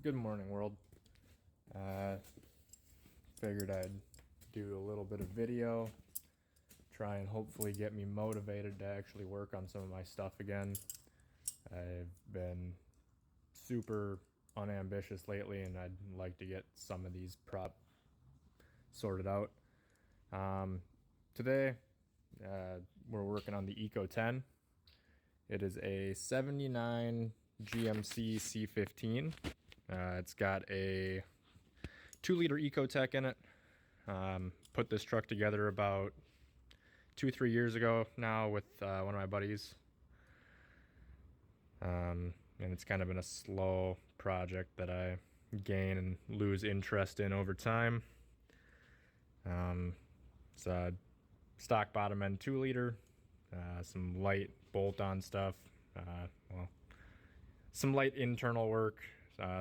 Good morning, world. Uh, Figured I'd do a little bit of video, try and hopefully get me motivated to actually work on some of my stuff again. I've been super unambitious lately, and I'd like to get some of these prop sorted out. Today, we're working on the Eco10. It is a 79 GMC C15. It's got a 2-liter Eco10 in it. Put this truck together about 2-3 years ago now with one of my buddies. And it's kind of been a slow project that I gain and lose interest in over time. It's a stock bottom end 2-liter, some light bolt-on stuff, some light internal work,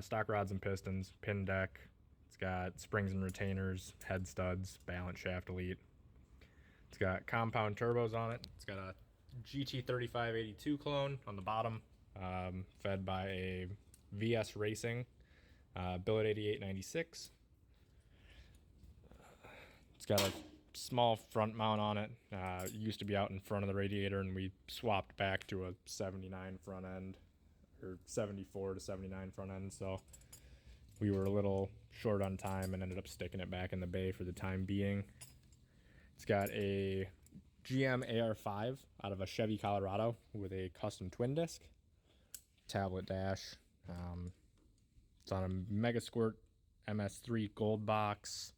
stock rods and pistons, pin deck. It's got springs and retainers, head studs, balance shaft elite. It's got compound turbos on it. It's got a GT3582 clone on the bottom, fed by a VS Racing billet 8896. It's got a small front mount on it. It used to be out in front of the radiator, and we swapped back to a 79 front end, or 74 to 79 front end, so we were a little short on time and ended up sticking it back in the bay for the time being. It's got a GM AR5 out of a Chevy Colorado with a custom twin disc, tablet dash. It's on a Mega Squirt MS3 gold box.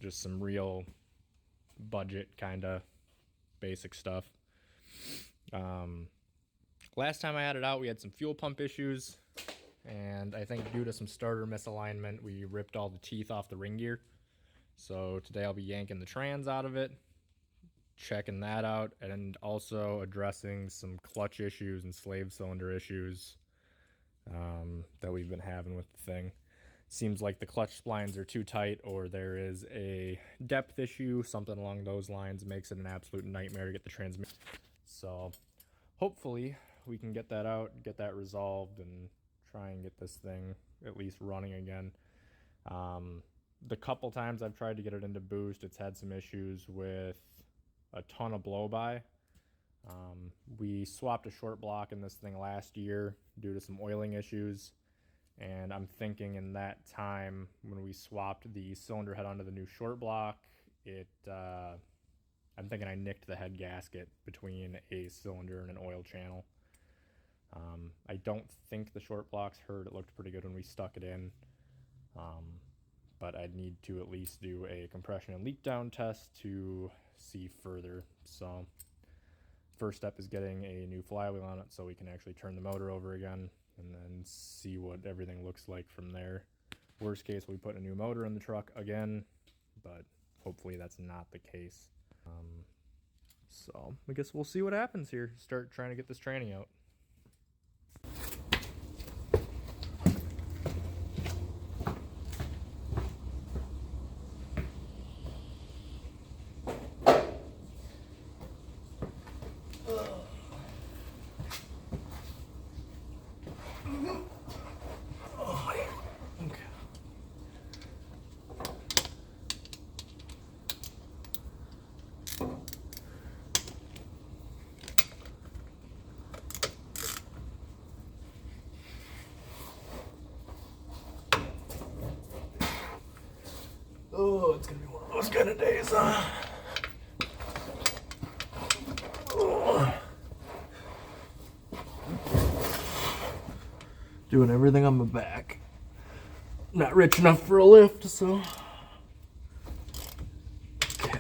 Just some real budget kind of basic stuff. Last time I had it out, we had some fuel pump issues, and I think due to some starter misalignment, we ripped all the teeth off the ring gear. So today I'll be yanking the trans out of it, checking that out, and also addressing some clutch issues and slave cylinder issues that we've been having with the thing. Seems like the clutch splines are too tight, or there is a depth issue, something along those lines. Makes it an absolute nightmare to get the transmission. So hopefully we can get that out, get that resolved, and try and get this thing at least running again. The couple times I've tried to get it into boost, it's had some issues with a ton of blow-by. We swapped a short block in this thing last year due to some oiling issues, and I'm thinking in that time when we swapped the cylinder head onto the new short block, I'm thinking I nicked the head gasket between a cylinder and an oil channel. I don't think the short blocks hurt. It looked pretty good when we stuck it in. But I'd need to at least do a compression and leak down test to see further. So first step is getting a new flywheel on it so we can actually turn the motor over again and then see what everything looks like from there. Worst case, we put a new motor in the truck again, but hopefully that's not the case. So I guess we'll see what happens here. Start trying to get this tranny out. Oh, it's gonna be one of those kind of days, huh? Oh. Doing everything on my back. Not rich enough for a lift, so. Okay.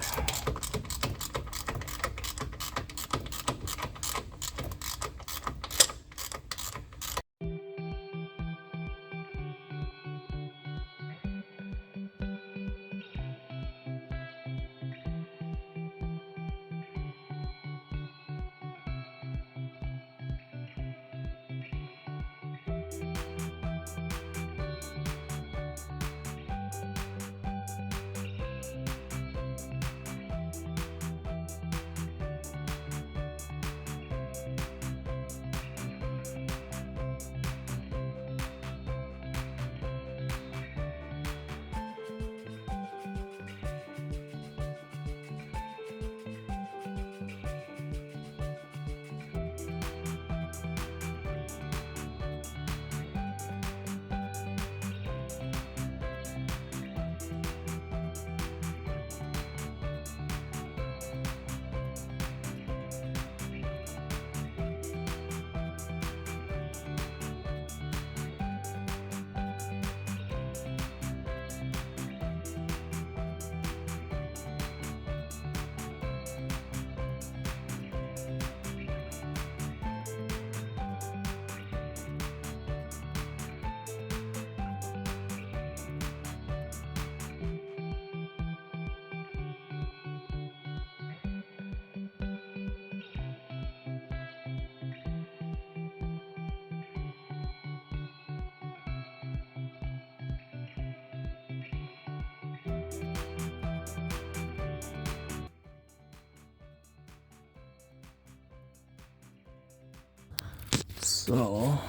So,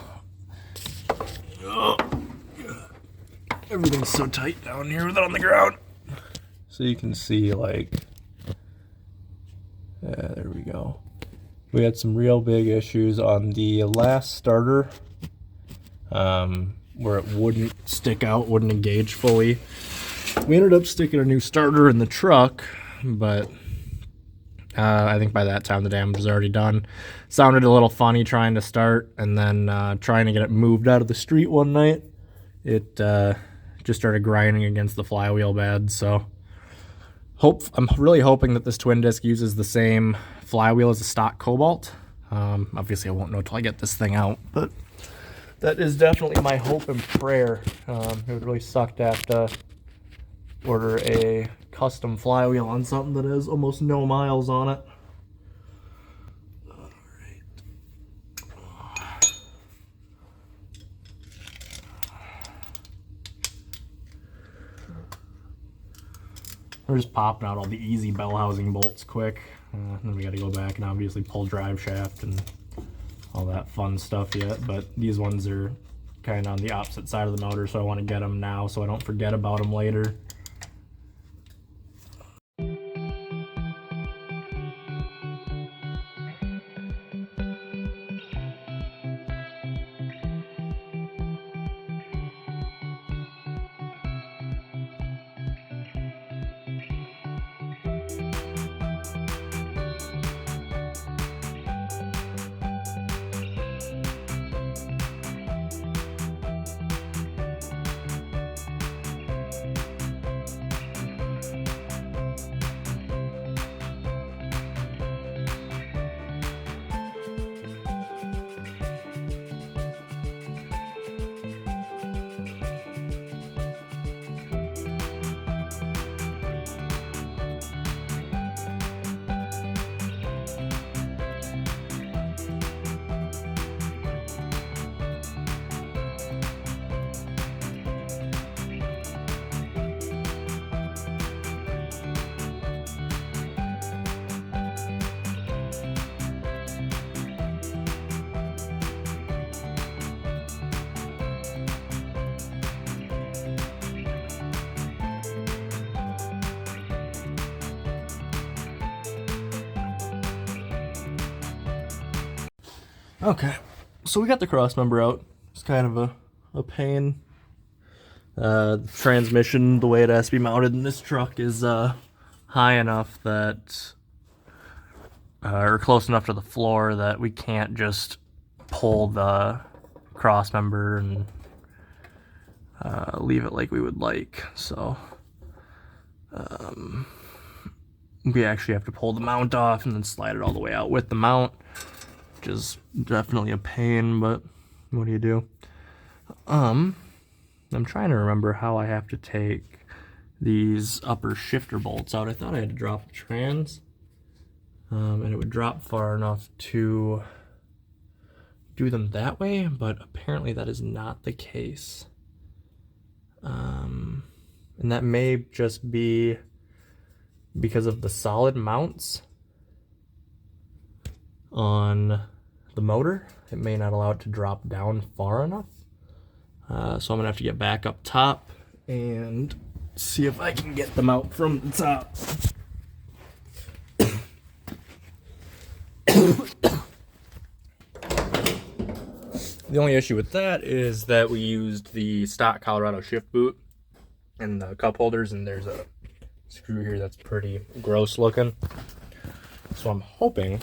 everything's so tight down here with it on the ground. So you can see, like, there we go. We had some real big issues on the last starter, where it wouldn't stick out, wouldn't engage fully. We ended up sticking a new starter in the truck, but I think by that time the damage was already done. Sounded a little funny trying to start, and then trying to get it moved out of the street one night, it just started grinding against the flywheel bed. So I'm really hoping that this twin disc uses the same flywheel as a stock Cobalt. Obviously I won't know till I get this thing out, but that is definitely my hope and prayer. It would really suck to have to order a custom flywheel on something that has almost no miles on it. We're just popping out all the easy bell housing bolts quick. Then we got to go back and obviously pull drive shaft and all that fun stuff yet. But these ones are kind of on the opposite side of the motor, so I want to get them now so I don't forget about them later. Okay, so we got the cross member out. It's kind of a pain. The transmission, the way it has to be mounted in this truck is high enough that, or close enough to the floor that we can't just pull the cross member and leave it like we would like. So we actually have to pull the mount off and then slide it all the way out with the mount, which is definitely a pain, but what do you do? I'm trying to remember how I have to take these upper shifter bolts out. I thought I had to drop the trans, and it would drop far enough to do them that way, but apparently that is not the case. And that may just be because of the solid mounts on the motor. It may not allow it to drop down far enough. So I'm gonna have to get back up top and see if I can get them out from the top. The only issue with that is that we used the stock Colorado shift boot and the cup holders, and there's a screw here that's pretty gross looking. So I'm hoping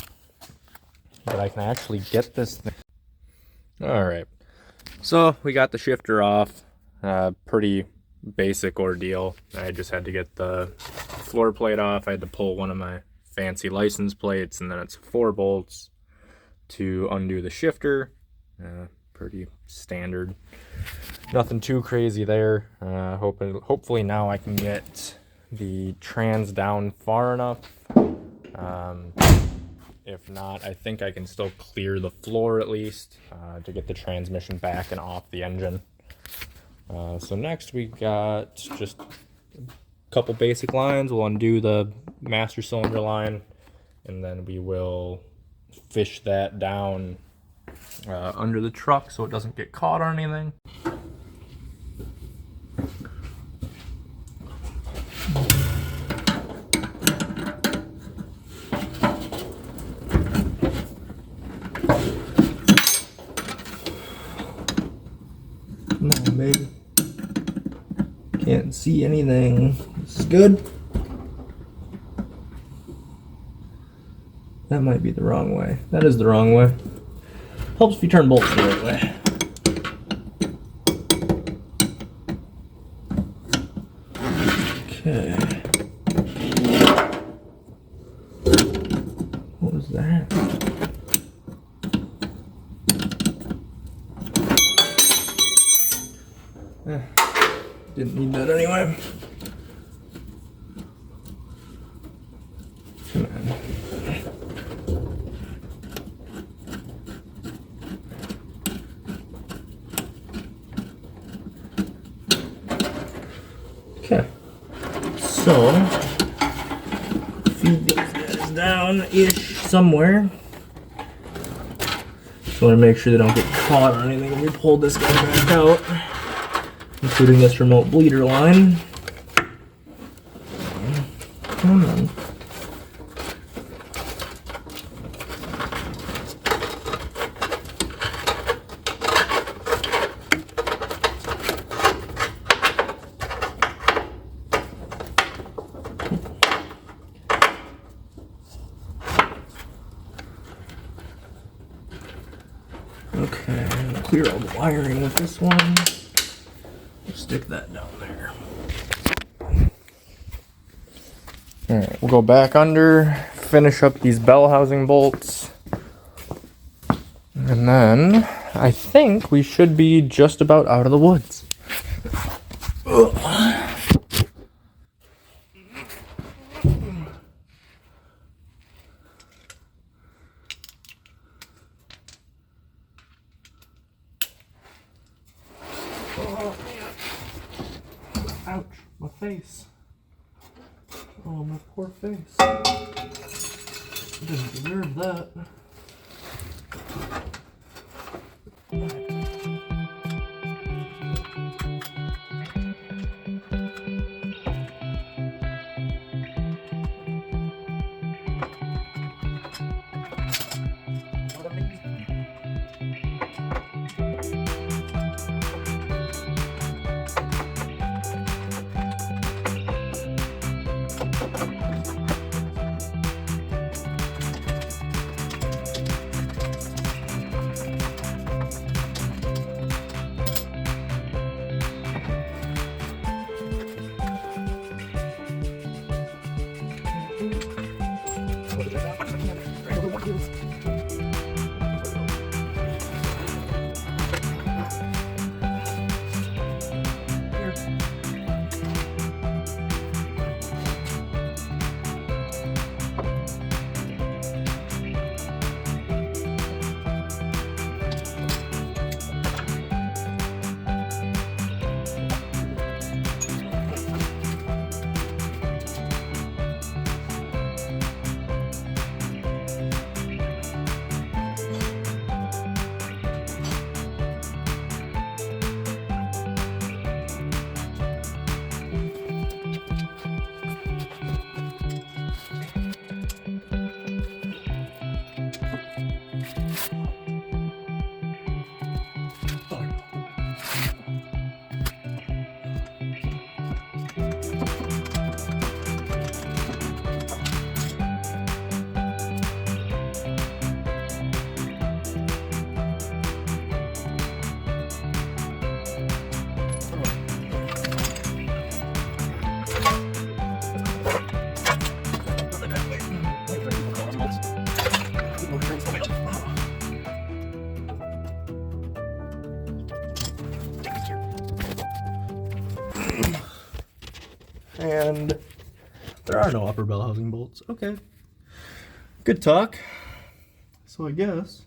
that I can actually get this thing. All right, so we got the shifter off. Pretty basic ordeal. I just had to get the floor plate off. I had to pull one of my fancy license plates, and then it's 4 bolts to undo the shifter. Pretty standard. Nothing too crazy there. Hopefully now I can get the trans down far enough. If not, I think I can still clear the floor at least to get the transmission back and off the engine. So next we got just couple basic lines. We'll undo the master cylinder line, and then we will fish that down under the truck so it doesn't get caught or anything. No, baby. Can't see anything. This is good. That might be the wrong way. That is the wrong way. Helps if you turn bolts the right way. Okay. What was that? Didn't need that anyway. Come on. Okay. So, feed these guys down-ish somewhere. Just want to make sure they don't get caught on anything when we pull this guy back out, including this remote bleeder line. Come on. Okay, I'm gonna clear all the wiring with this one. Stick that down there. Alright, we'll go back under, finish up these bell housing bolts, and then I think we should be just about out of the woods. Ugh. Ouch, my face. Oh, my poor face. I didn't deserve that. And there are no upper bell housing bolts. Okay. Good talk. So I guess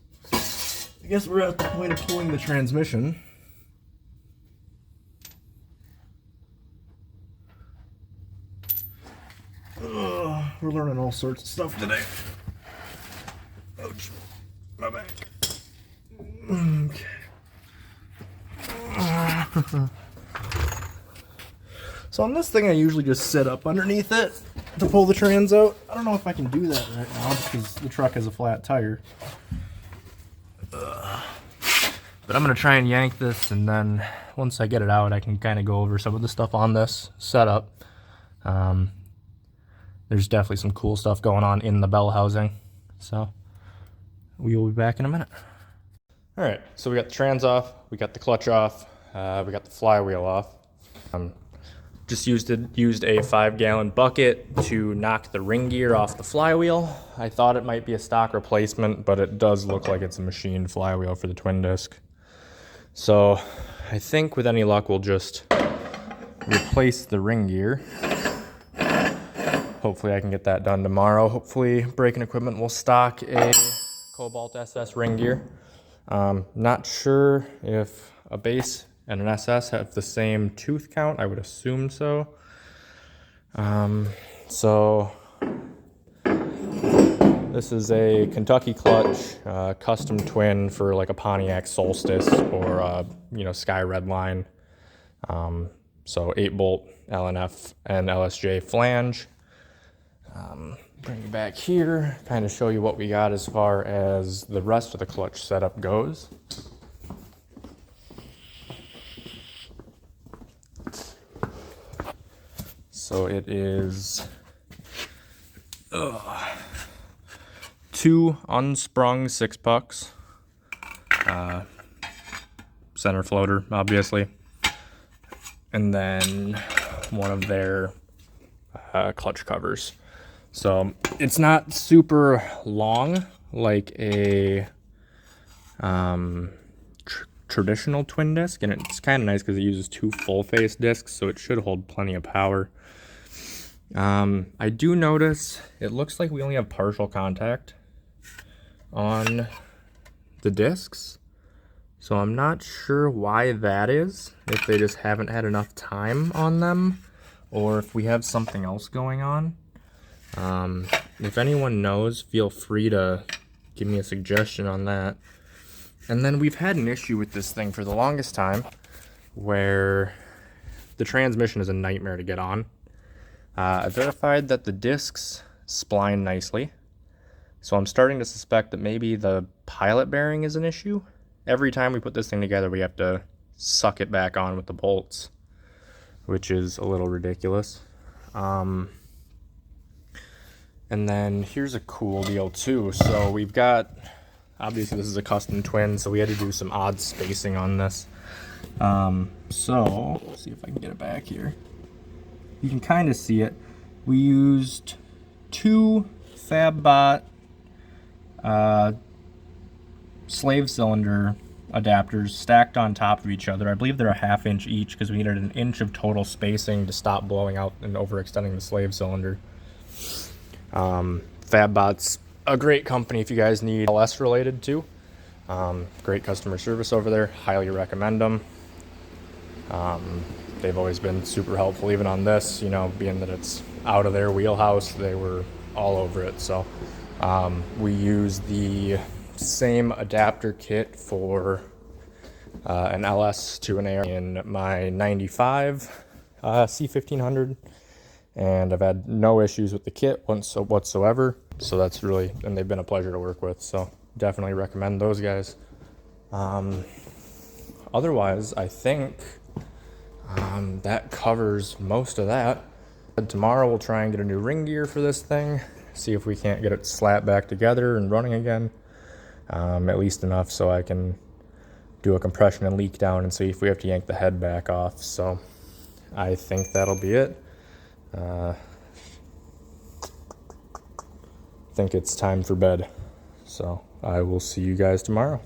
we're at the point of pulling the transmission. We're learning all sorts of stuff today. Ouch. My back. Okay. So on this thing, I usually just sit up underneath it to pull the trans out. I don't know if I can do that right now because the truck has a flat tire. But I'm going to try and yank this, and then once I get it out, I can kind of go over some of the stuff on this setup. There's definitely some cool stuff going on in the bell housing. So we will be back in a minute. All right, so we got the trans off, we got the clutch off, we got the flywheel off. Just used a 5-gallon bucket to knock the ring gear off the flywheel. I thought it might be a stock replacement, but it does look like it's a machined flywheel for the twin disc. So I think with any luck, we'll just replace the ring gear. Hopefully I can get that done tomorrow. Hopefully braking equipment will stock a Cobalt SS ring gear. Not sure if a base and an SS have the same tooth count. I would assume so. This is a Kentucky clutch, custom twin for like a Pontiac Solstice or Sky Redline. So 8-bolt LNF and LSJ flange. Bring you back here, kind of show you what we got as far as the rest of the clutch setup goes. So it is 2 unsprung 6-pucks, center floater, obviously, and then one of their clutch covers. So it's not super long like a traditional twin disc, and it's kind of nice because it uses 2 full-face discs, so it should hold plenty of power. I do notice it looks like we only have partial contact on the discs, so I'm not sure why that is, if they just haven't had enough time on them or if we have something else going on. If anyone knows, feel free to give me a suggestion on that. And then we've had an issue with this thing for the longest time where the transmission is a nightmare to get on. I verified that the discs spline nicely, so I'm starting to suspect that maybe the pilot bearing is an issue. Every time we put this thing together, we have to suck it back on with the bolts, which is a little ridiculous. And then here's a cool deal too. So we've got, obviously this is a custom twin, so we had to do some odd spacing on this. So let's see if I can get it back here. You can kind of see it. We used 2 FabBot slave cylinder adapters stacked on top of each other. I believe they're a 1/2 inch each because we needed 1 inch of total spacing to stop blowing out and overextending the slave cylinder. FabBot's a great company if you guys need LS related too. Great customer service over there. Highly recommend them. They've always been super helpful, even on this, being that it's out of their wheelhouse, they were all over it. So we use the same adapter kit for an LS to an AR in my 95 C1500, and I've had no issues with the kit whatsoever. So that's really, and they've been a pleasure to work with. So definitely recommend those guys. Otherwise, I think that covers most of that. Tomorrow we'll try and get a new ring gear for this thing, see if we can't get it slapped back together and running again, at least enough so I can do a compression and leak down and see if we have to yank the head back off. So I think that'll be it. I think it's time for bed, so I will see you guys tomorrow.